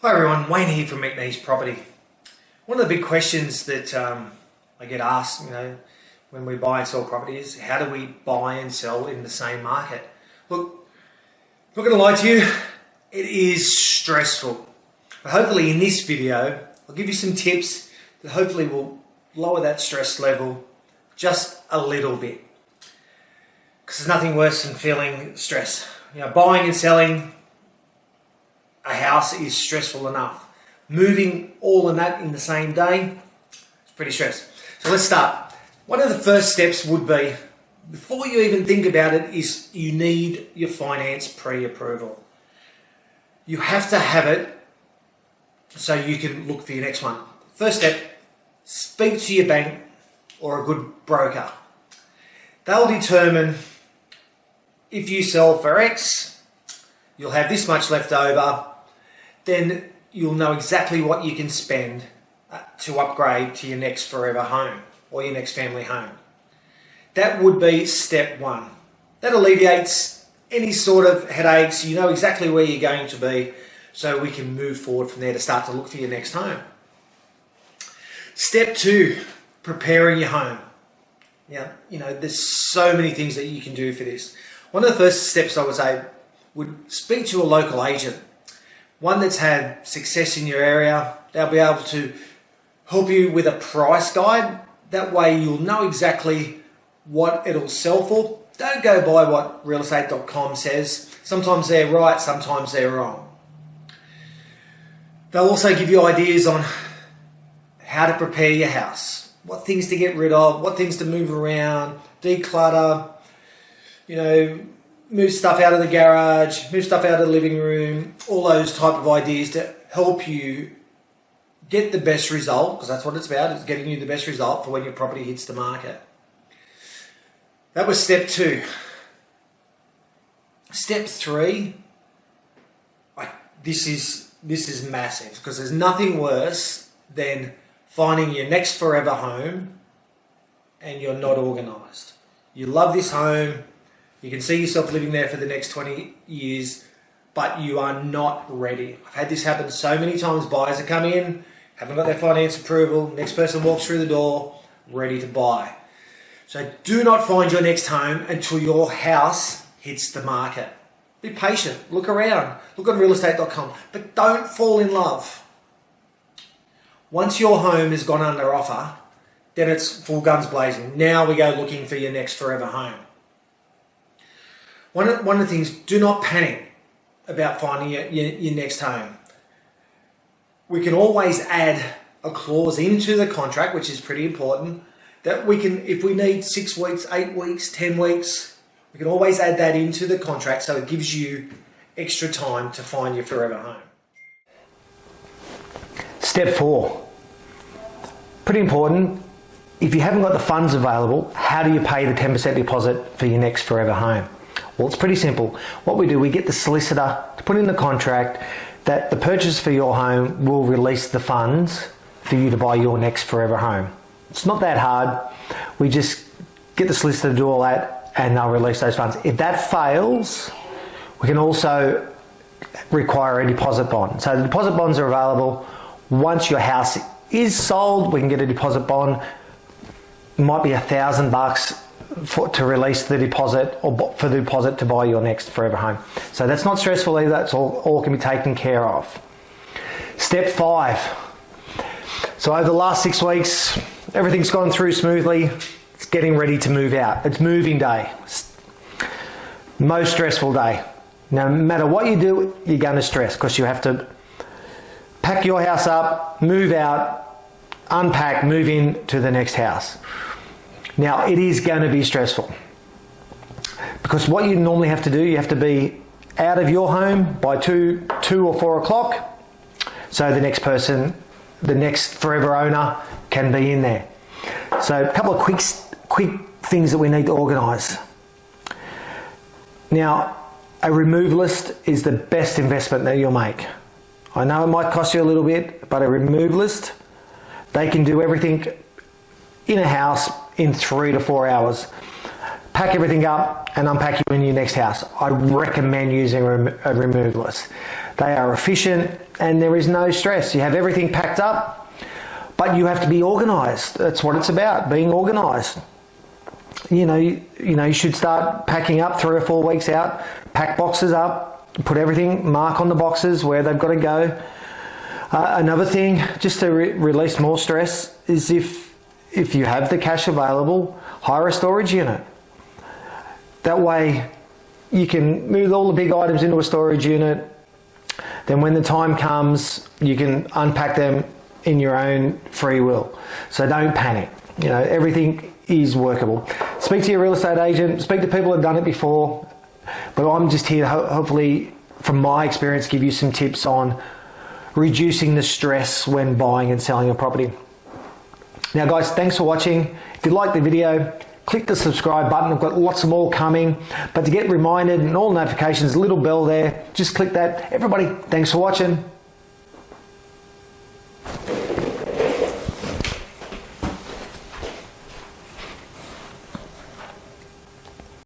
Hi everyone, Wayne here from McNeese Property. One of the big questions that I get asked, when we buy and sell property is how do we buy and sell in the same market? Look, I'm not going to lie to you, it is stressful. But hopefully in this video, I'll give you some tips that hopefully will lower that stress level just a little bit. Because there's nothing worse than feeling stress. Buying and selling a house is stressful enough. Moving all of that in the same day, it's pretty stressful. So let's start. One of the first steps would be, before you even think about it, is you need your finance pre-approval. You have to have it so you can look for your next one. First step, speak to your bank or a good broker. They'll determine if you sell for X, you'll have this much left over, then you'll know exactly what you can spend to upgrade to your next forever home or your next family home. That would be step one. That alleviates any sort of headaches. You know exactly where you're going to be, so we can move forward from there to start to look for your next home. Step two, preparing your home. There's so many things that you can do for this. One of the first steps I would say would speak to a local agent. One that's had success in your area. They'll be able to help you with a price guide. That way you'll know exactly what it'll sell for. Don't go by what realestate.com says. Sometimes they're right, sometimes they're wrong. They'll also give you ideas on how to prepare your house, what things to get rid of, what things to move around, declutter, move stuff out of the garage, move stuff out of the living room, all those type of ideas to help you get the best result, because that's what it's about, is getting you the best result for when your property hits the market. That was step two. Step three, this is massive, because there's nothing worse than finding your next forever home and you're not organised. You love this home, you can see yourself living there for the next 20 years, but you are not ready. I've had this happen so many times. Buyers are coming in, haven't got their finance approval, next person walks through the door, ready to buy. So do not find your next home until your house hits the market. Be patient, look around, look on realestate.com, but don't fall in love. Once your home has gone under offer, then it's full guns blazing. Now we go looking for your next forever home. One of the things, do not panic about finding your next home. We can always add a clause into the contract, which is pretty important, that we can, if we need 6 weeks, 8 weeks, 10 weeks, we can always add that into the contract so it gives you extra time to find your forever home. Step four, pretty important. If you haven't got the funds available, how do you pay the 10% deposit for your next forever home? Well, it's pretty simple. What we do, we get the solicitor to put in the contract that the purchase for your home will release the funds for you to buy your next forever home. It's not that hard. We just get the solicitor to do all that and they'll release those funds. If that fails, we can also require a deposit bond. So the deposit bonds are available. Once your house is sold, we can get a deposit bond. It might be $1,000 to release the deposit, or for the deposit to buy your next forever home. So that's not stressful either. That's all can be taken care of. Step five. So over the last 6 weeks, everything's gone through smoothly. It's getting ready to move out. It's moving day. Most stressful day. No matter what you do, you're going to stress, because you have to pack your house up, move out, unpack, move in to the next house. Now, it is going to be stressful, because what you normally have to do, you have to be out of your home by 2 or 4 o'clock, so the next person, the next forever owner, can be in there. So a couple of quick things that we need to organise. Now, a removalist is the best investment that you'll make. I know it might cost you a little bit, but a removalist, they can do everything in a house in 3 to 4 hours. Pack everything up and unpack you in your next house. I recommend using a removalist. they are efficient, and there is no stress. You have everything packed up, but you have to be organised. That's what it's about, being organised. You should start packing up 3 or 4 weeks out, pack boxes up, put everything, mark on the boxes where they've got to go. Another thing, just to release more stress, is if you have the cash available, hire a storage unit. That way you can move all the big items into a storage unit. Then when the time comes, you can unpack them in your own free will. So don't panic. Everything is workable. Speak to your real estate agent, speak to people who have done it before, but I'm just here to hopefully, from my experience, give you some tips on reducing the stress when buying and selling a property. Now guys, thanks for watching. If you liked the video, click the subscribe button. I've got lots more coming, but to get reminded and all notifications, a little bell there, just click that. Everybody, thanks for watching.